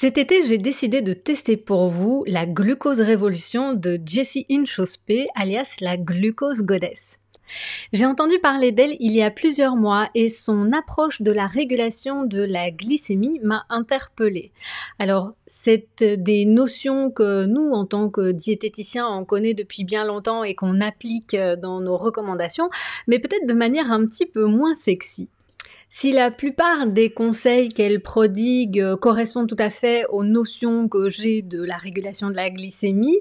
Cet été, j'ai décidé de tester pour vous la glucose révolution de Jessie Inchauspé, alias la glucose goddess. J'ai entendu parler d'elle il y a plusieurs mois et son approche de la régulation de la glycémie m'a interpellée. Alors, c'est des notions que nous, en tant que diététiciens, on connaît depuis bien longtemps et qu'on applique dans nos recommandations, mais peut-être de manière un petit peu moins sexy. Si la plupart des conseils qu'elle prodigue correspondent tout à fait aux notions que j'ai de la régulation de la glycémie,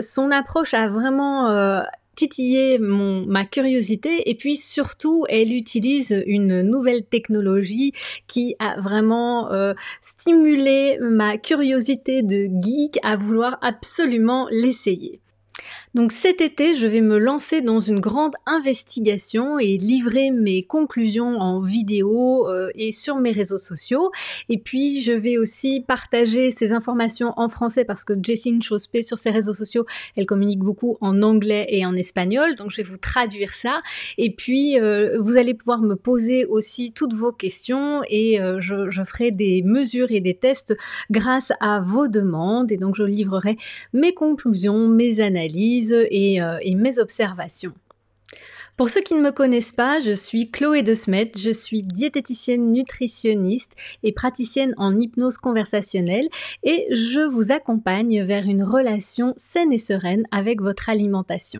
son approche a vraiment titillé ma curiosité et puis surtout elle utilise une nouvelle technologie qui a vraiment stimulé ma curiosité de geek à vouloir absolument l'essayer. Donc cet été, je vais me lancer dans une grande investigation et livrer mes conclusions en vidéo et sur mes réseaux sociaux. Et puis je vais aussi partager ces informations en français parce que Jessie Inchauspé sur ses réseaux sociaux, elle communique beaucoup en anglais et en espagnol. Donc je vais vous traduire ça. Et puis vous allez pouvoir me poser aussi toutes vos questions et je ferai des mesures et des tests grâce à vos demandes. Et donc je livrerai mes conclusions, mes analyses et mes observations. Pour ceux qui ne me connaissent pas, je suis Chloé De Smet, je suis diététicienne nutritionniste et praticienne en hypnose conversationnelle et je vous accompagne vers une relation saine et sereine avec votre alimentation.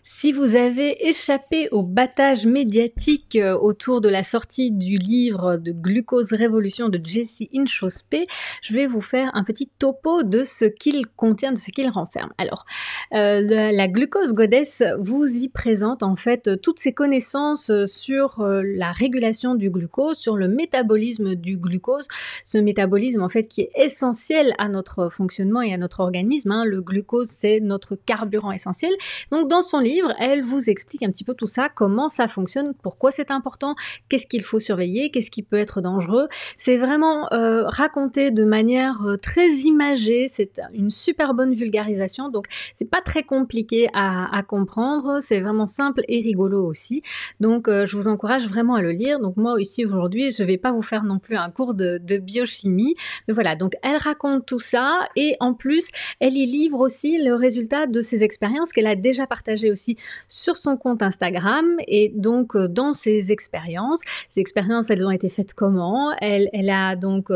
Si vous avez échappé au battage médiatique autour de la sortie du livre de Glucose Révolution de Jessie Inchauspé, je vais vous faire un petit topo de ce qu'il contient, de ce qu'il renferme. Alors, la glucose goddess vous y présente en fait toutes ses connaissances sur la régulation du glucose, sur le métabolisme du glucose, ce métabolisme en fait qui est essentiel à notre fonctionnement et à notre organisme. Hein. Le glucose, c'est notre carburant essentiel. Donc, dans son livre, elle vous explique un petit peu tout ça, comment ça fonctionne, pourquoi c'est important, qu'est-ce qu'il faut surveiller, qu'est-ce qui peut être dangereux. C'est vraiment raconté de manière très imagée, c'est une super bonne vulgarisation, donc c'est pas très compliqué à comprendre, c'est vraiment simple et rigolo aussi. Donc je vous encourage vraiment à le lire. Donc moi ici aujourd'hui, je vais pas vous faire non plus un cours de biochimie, mais voilà, donc elle raconte tout ça et en plus, elle y livre aussi le résultat de ses expériences qu'elle a déjà partagées aussi sur son compte Instagram. Et donc dans ces expériences, elles ont été faites comment? Elle a donc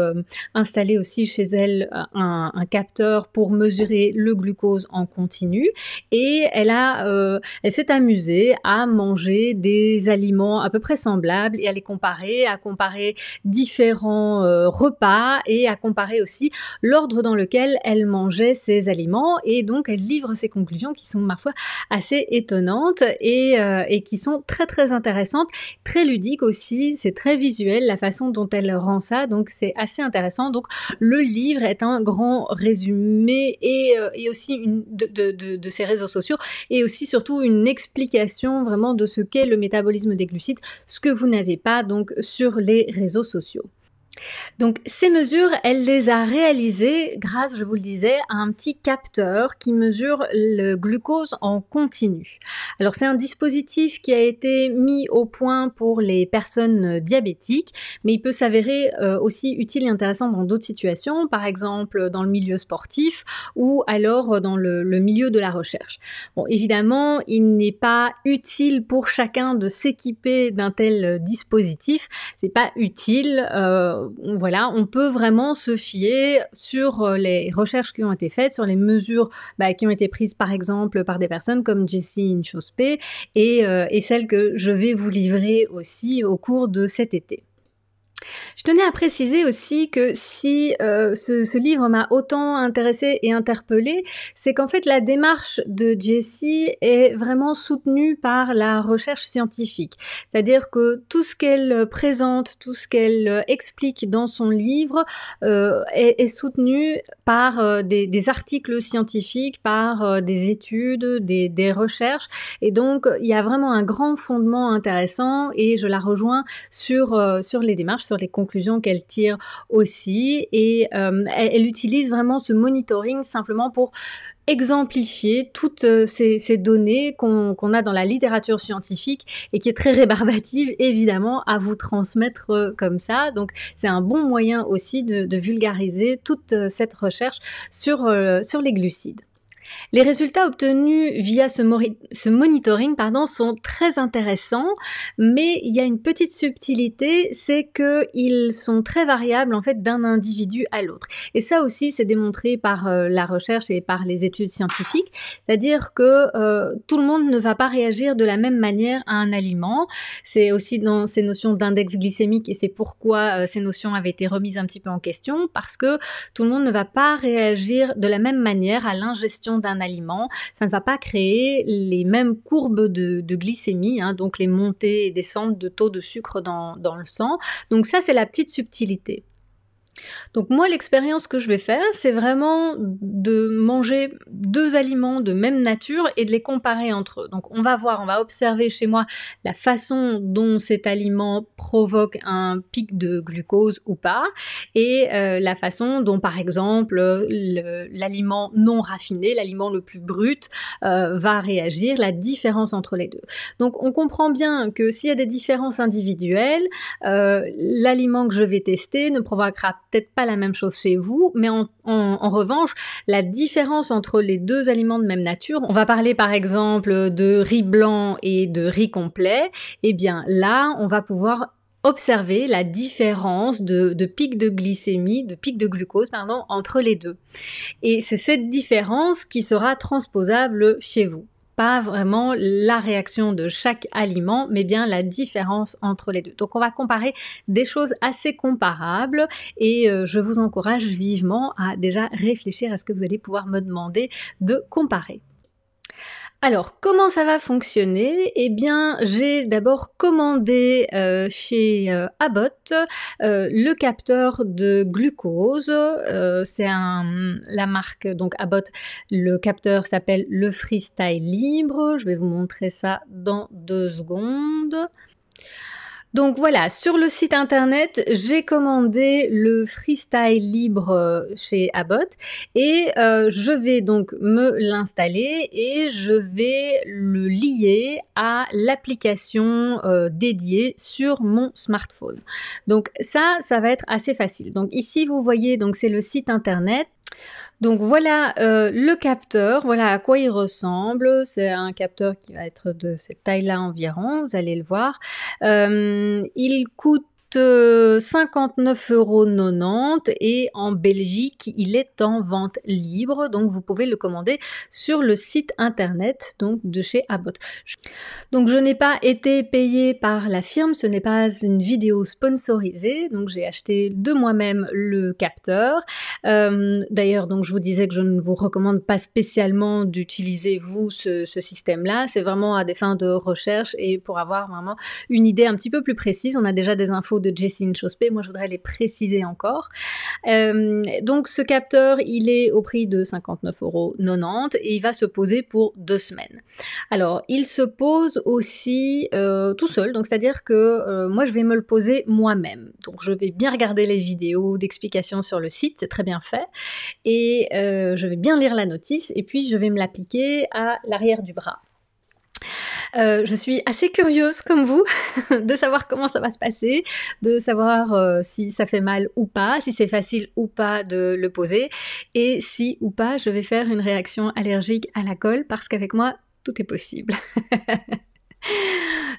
installé aussi chez elle un capteur pour mesurer le glucose en continu et elle s'est amusée à manger des aliments à peu près semblables et à comparer différents repas et à comparer aussi l'ordre dans lequel elle mangeait ces aliments. Et donc elle livre ses conclusions qui sont parfois assez étonnantes et qui sont très très intéressantes, très ludiques aussi, c'est très visuel la façon dont elle rend ça, donc c'est assez intéressant. Donc le livre est un grand résumé et aussi de ses réseaux sociaux et aussi surtout une explication vraiment de ce qu'est le métabolisme des glucides, ce que vous n'avez pas donc sur les réseaux sociaux. Donc ces mesures, elle les a réalisées grâce, je vous le disais, à un petit capteur qui mesure le glucose en continu. Alors c'est un dispositif qui a été mis au point pour les personnes diabétiques, mais il peut s'avérer aussi utile et intéressant dans d'autres situations, par exemple dans le milieu sportif ou alors dans le milieu de la recherche. Bon, évidemment, il n'est pas utile pour chacun de s'équiper d'un tel dispositif, c'est pas utile. Voilà, on peut vraiment se fier sur les recherches qui ont été faites, sur les mesures qui ont été prises par exemple par des personnes comme Jessie Inchauspé et celles que je vais vous livrer aussi au cours de cet été. Je tenais à préciser aussi que si ce livre m'a autant intéressée et interpellée, c'est qu'en fait la démarche de Jessie est vraiment soutenue par la recherche scientifique. C'est-à-dire que tout ce qu'elle présente, tout ce qu'elle explique dans son livre est soutenu par des articles scientifiques, par des études, des recherches. Et donc il y a vraiment un grand fondement intéressant et je la rejoins sur les démarches, sur les conclusions conclusions qu'elle tire aussi et elle utilise vraiment ce monitoring simplement pour exemplifier toutes ces données qu'on a dans la littérature scientifique et qui est très rébarbative évidemment à vous transmettre comme ça. Donc c'est un bon moyen aussi de vulgariser toute cette recherche sur les glucides. Les résultats obtenus via ce monitoring sont très intéressants, mais il y a une petite subtilité, c'est qu'ils sont très variables en fait d'un individu à l'autre. Et ça aussi, c'est démontré par la recherche et par les études scientifiques, c'est-à-dire que tout le monde ne va pas réagir de la même manière à un aliment. C'est aussi dans ces notions d'index glycémique et c'est pourquoi ces notions avaient été remises un petit peu en question, parce que tout le monde ne va pas réagir de la même manière à l'ingestion d'un aliment, ça ne va pas créer les mêmes courbes de glycémie, donc les montées et descentes de taux de sucre dans le sang. Donc ça, c'est la petite subtilité. Donc moi, l'expérience que je vais faire, c'est vraiment de manger 2 aliments de même nature et de les comparer entre eux. Donc on va observer chez moi la façon dont cet aliment provoque un pic de glucose ou pas, et la façon dont, par exemple, l'aliment non raffiné, l'aliment le plus brut, va réagir, la différence entre les deux. Donc on comprend bien que s'il y a des différences individuelles, l'aliment que je vais tester ne provoquera peut-être pas la même chose chez vous, mais en revanche, la différence entre les 2 aliments de même nature, on va parler par exemple de riz blanc et de riz complet, et bien là, on va pouvoir observer la différence de pic de glycémie, de pic de glucose, entre les deux. Et c'est cette différence qui sera transposable chez vous. Pas vraiment la réaction de chaque aliment, mais bien la différence entre les deux. Donc on va comparer des choses assez comparables et je vous encourage vivement à déjà réfléchir à ce que vous allez pouvoir me demander de comparer. Alors, comment ça va fonctionner? Eh bien, j'ai d'abord commandé chez Abbott le capteur de glucose. C'est la marque donc Abbott. Le capteur s'appelle le Freestyle Libre. Je vais vous montrer ça dans 2 secondes. Donc voilà, sur le site internet, j'ai commandé le Freestyle Libre chez Abbott et je vais donc me l'installer et je vais le lier à l'application dédiée sur mon smartphone. Donc ça va être assez facile. Donc ici, vous voyez, donc c'est le site internet. Donc voilà le capteur, voilà à quoi il ressemble. C'est un capteur qui va être de cette taille-là environ, vous allez le voir. Il coûte 59,90 € et en Belgique, il est en vente libre, donc vous pouvez le commander sur le site internet donc de chez Abbott. Donc je n'ai pas été payée par la firme, ce n'est pas une vidéo sponsorisée, donc j'ai acheté de moi-même le capteur. D'ailleurs, donc je vous disais que je ne vous recommande pas spécialement d'utiliser vous ce système-là, c'est vraiment à des fins de recherche et pour avoir vraiment une idée un petit peu plus précise. On a déjà des infos de Jessie Inchauspé, moi je voudrais les préciser encore. Donc ce capteur, il est au prix de 59,90 € et il va se poser pour 2 semaines. Alors il se pose aussi tout seul, donc c'est-à-dire que moi je vais me le poser moi-même. Donc je vais bien regarder les vidéos d'explications sur le site, c'est très bien fait, et je vais bien lire la notice et puis je vais me l'appliquer à l'arrière du bras. Je suis assez curieuse comme vous de savoir comment ça va se passer, de savoir si ça fait mal ou pas, si c'est facile ou pas de le poser et si ou pas je vais faire une réaction allergique à la colle parce qu'avec moi tout est possible.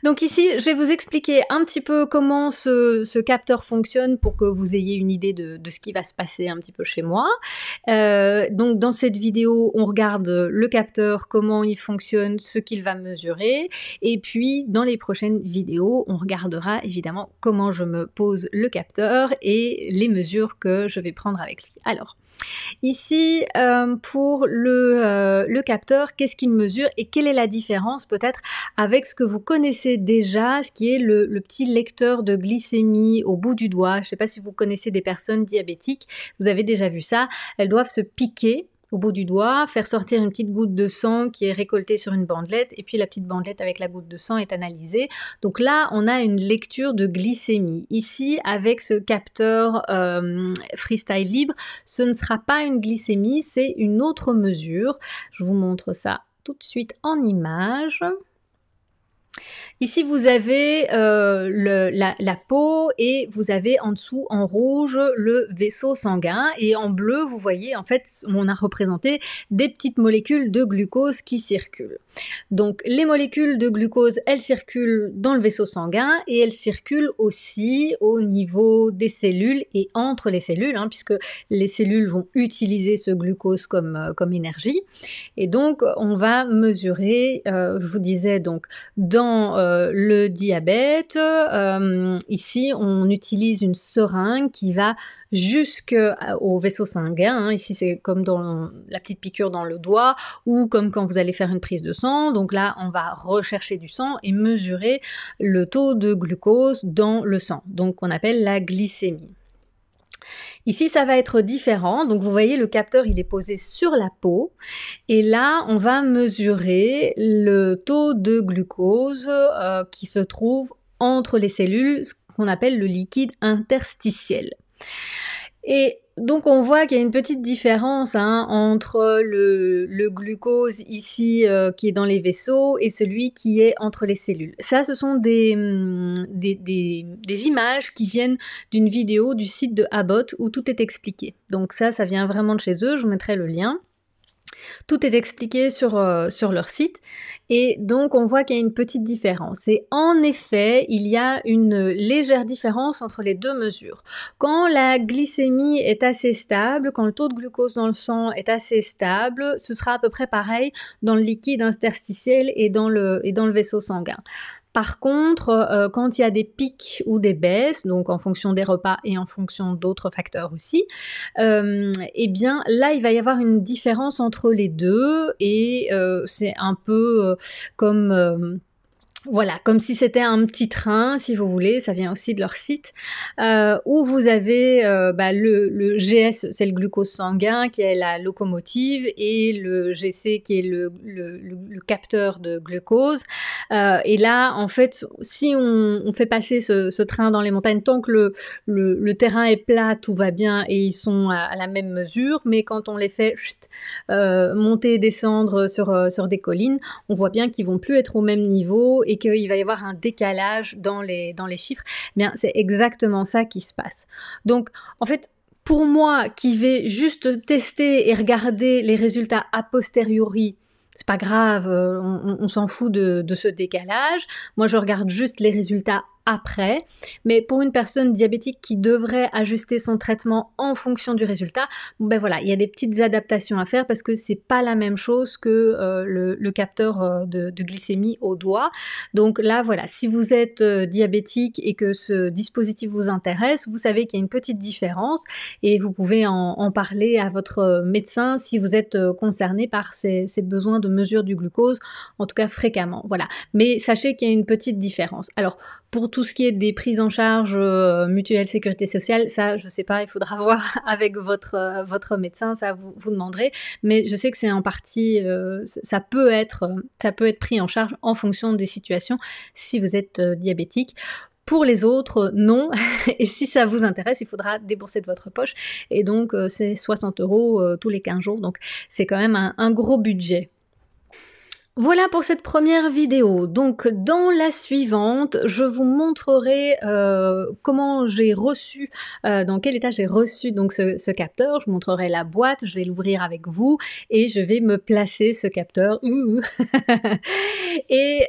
Donc ici, je vais vous expliquer un petit peu comment ce capteur fonctionne pour que vous ayez une idée de ce qui va se passer un petit peu chez moi. Donc dans cette vidéo, on regarde le capteur, comment il fonctionne, ce qu'il va mesurer. Et puis dans les prochaines vidéos, on regardera évidemment comment je me pose le capteur et les mesures que je vais prendre avec lui. Alors, ici, pour le capteur, qu'est-ce qu'il mesure et quelle est la différence peut-être avec ce que vous connaissez déjà, ce qui est le petit lecteur de glycémie au bout du doigt. Je ne sais pas si vous connaissez des personnes diabétiques, vous avez déjà vu ça, elles doivent se piquer au bout du doigt, faire sortir une petite goutte de sang qui est récoltée sur une bandelette, et puis la petite bandelette avec la goutte de sang est analysée. Donc là, on a une lecture de glycémie. Ici, avec ce capteur Freestyle Libre, ce ne sera pas une glycémie, c'est une autre mesure. Je vous montre ça tout de suite en image. Ici, vous avez la peau et vous avez en dessous, en rouge, le vaisseau sanguin. Et en bleu, vous voyez, en fait, on a représenté des petites molécules de glucose qui circulent. Donc, les molécules de glucose, elles circulent dans le vaisseau sanguin et elles circulent aussi au niveau des cellules et entre les cellules, hein, puisque les cellules vont utiliser ce glucose comme énergie. Et donc, on va mesurer, je vous disais, donc, dans le diabète, ici on utilise une seringue qui va jusqu'au vaisseau sanguin, hein. Ici c'est comme dans la petite piqûre dans le doigt ou comme quand vous allez faire une prise de sang. Donc là on va rechercher du sang et mesurer le taux de glucose dans le sang, donc on appelle la glycémie. Ici, ça va être différent. Donc, vous voyez, le capteur, il est posé sur la peau. Et là, on va mesurer le taux de glucose qui se trouve entre les cellules, ce qu'on appelle le liquide interstitiel. Et donc on voit qu'il y a une petite différence entre le glucose ici qui est dans les vaisseaux et celui qui est entre les cellules. Ça, ce sont des images qui viennent d'une vidéo du site de Abbott où tout est expliqué. Donc ça vient vraiment de chez eux, je vous mettrai le lien. Tout est expliqué sur leur site et donc on voit qu'il y a une petite différence. Et en effet, il y a une légère différence entre les deux mesures. Quand la glycémie est assez stable, quand le taux de glucose dans le sang est assez stable, ce sera à peu près pareil dans le liquide interstitiel et dans le vaisseau sanguin. Par contre, quand il y a des pics ou des baisses, donc en fonction des repas et en fonction d'autres facteurs aussi, eh bien là, il va y avoir une différence entre les deux et c'est un peu comme... Voilà, comme si c'était un petit train, si vous voulez, ça vient aussi de leur site, où vous avez le GS, c'est le glucose sanguin qui est la locomotive, et le GC qui est le capteur de glucose. Et là, en fait, si on fait passer ce train dans les montagnes, tant que le terrain est plat, tout va bien et ils sont à la même mesure, mais quand on les fait monter et descendre sur des collines, on voit bien qu'ils vont plus être au même niveau et qu'il va y avoir un décalage dans les chiffres. Bien, c'est exactement ça qui se passe. Donc, en fait, pour moi, qui vais juste tester et regarder les résultats a posteriori, c'est pas grave, on s'en fout de ce décalage. Moi, je regarde juste les résultats après. Mais pour une personne diabétique qui devrait ajuster son traitement en fonction du résultat, ben voilà, il y a des petites adaptations à faire parce que c'est pas la même chose que le capteur de glycémie au doigt. Donc là, voilà, si vous êtes diabétique et que ce dispositif vous intéresse, vous savez qu'il y a une petite différence et vous pouvez en parler à votre médecin si vous êtes concerné par ces besoins de mesure du glucose, en tout cas fréquemment. Voilà. Mais sachez qu'il y a une petite différence. Alors, pour tout ce qui est des prises en charge mutuelle sécurité sociale, ça, je sais pas, il faudra voir avec votre médecin, ça vous demanderez. Mais je sais que c'est en partie, ça peut être pris en charge en fonction des situations si vous êtes diabétique. Pour les autres, non. Et si ça vous intéresse, il faudra débourser de votre poche. Et donc, c'est 60 € tous les 15 jours. Donc, c'est quand même un gros budget. Voilà pour cette première vidéo. Donc dans la suivante, je vous montrerai comment j'ai reçu, dans quel état j'ai reçu donc ce capteur. Je vous montrerai la boîte, je vais l'ouvrir avec vous et je vais me placer ce capteur. Et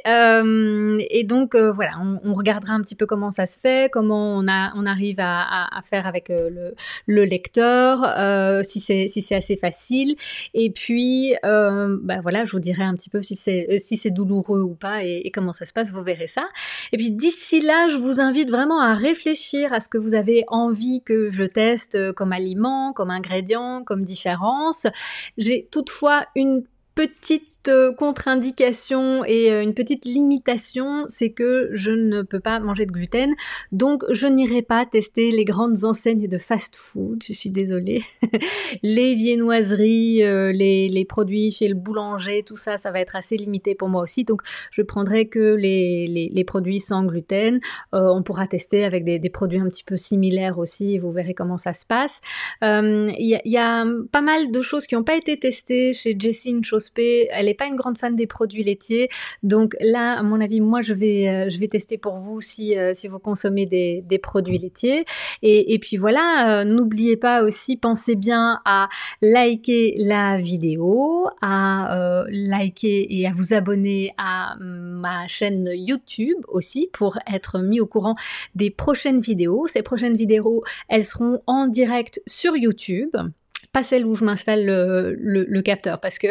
donc voilà, on regardera un petit peu comment ça se fait, comment on arrive à faire avec le lecteur, si c'est assez facile. Et puis voilà, je vous dirai un petit peu si c'est douloureux ou pas et comment ça se passe, vous verrez ça. Et puis d'ici là, je vous invite vraiment à réfléchir à ce que vous avez envie que je teste comme aliment, comme ingrédient, comme différence. J'ai toutefois une petite contre-indication et une petite limitation, c'est que je ne peux pas manger de gluten, donc je n'irai pas tester les grandes enseignes de fast-food, je suis désolée. Les viennoiseries, les produits chez le boulanger, tout ça, ça va être assez limité pour moi aussi, donc je prendrai que les produits sans gluten. On pourra tester avec des produits un petit peu similaires aussi, vous verrez comment ça se passe. Y a pas mal de choses qui n'ont pas été testées chez Jessie Inchauspé. Elle n'est pas une grande fan des produits laitiers, donc là, à mon avis, moi, je vais tester pour vous si vous consommez des produits laitiers. Et puis voilà, n'oubliez pas aussi, pensez bien à liker la vidéo, à liker et à vous abonner à ma chaîne YouTube aussi pour être mis au courant des prochaines vidéos. Ces prochaines vidéos, elles seront en direct sur YouTube. Pas celle où je m'installe le capteur parce que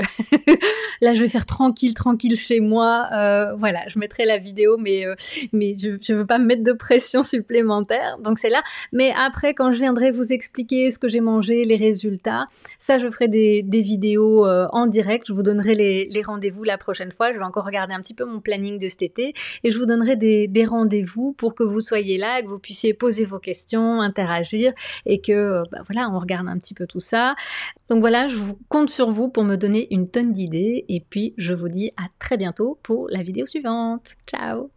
là je vais faire tranquille chez moi, voilà, je mettrai la vidéo mais je veux pas me mettre de pression supplémentaire, donc c'est là. Mais après quand je viendrai vous expliquer ce que j'ai mangé, les résultats, ça je ferai des vidéos en direct, je vous donnerai les rendez-vous la prochaine fois. Je vais encore regarder un petit peu mon planning de cet été et je vous donnerai des rendez-vous pour que vous soyez là, que vous puissiez poser vos questions, interagir et que voilà, on regarde un petit peu tout ça. Donc voilà, je vous compte sur vous pour me donner une tonne d'idées et puis je vous dis à très bientôt pour la vidéo suivante. Ciao!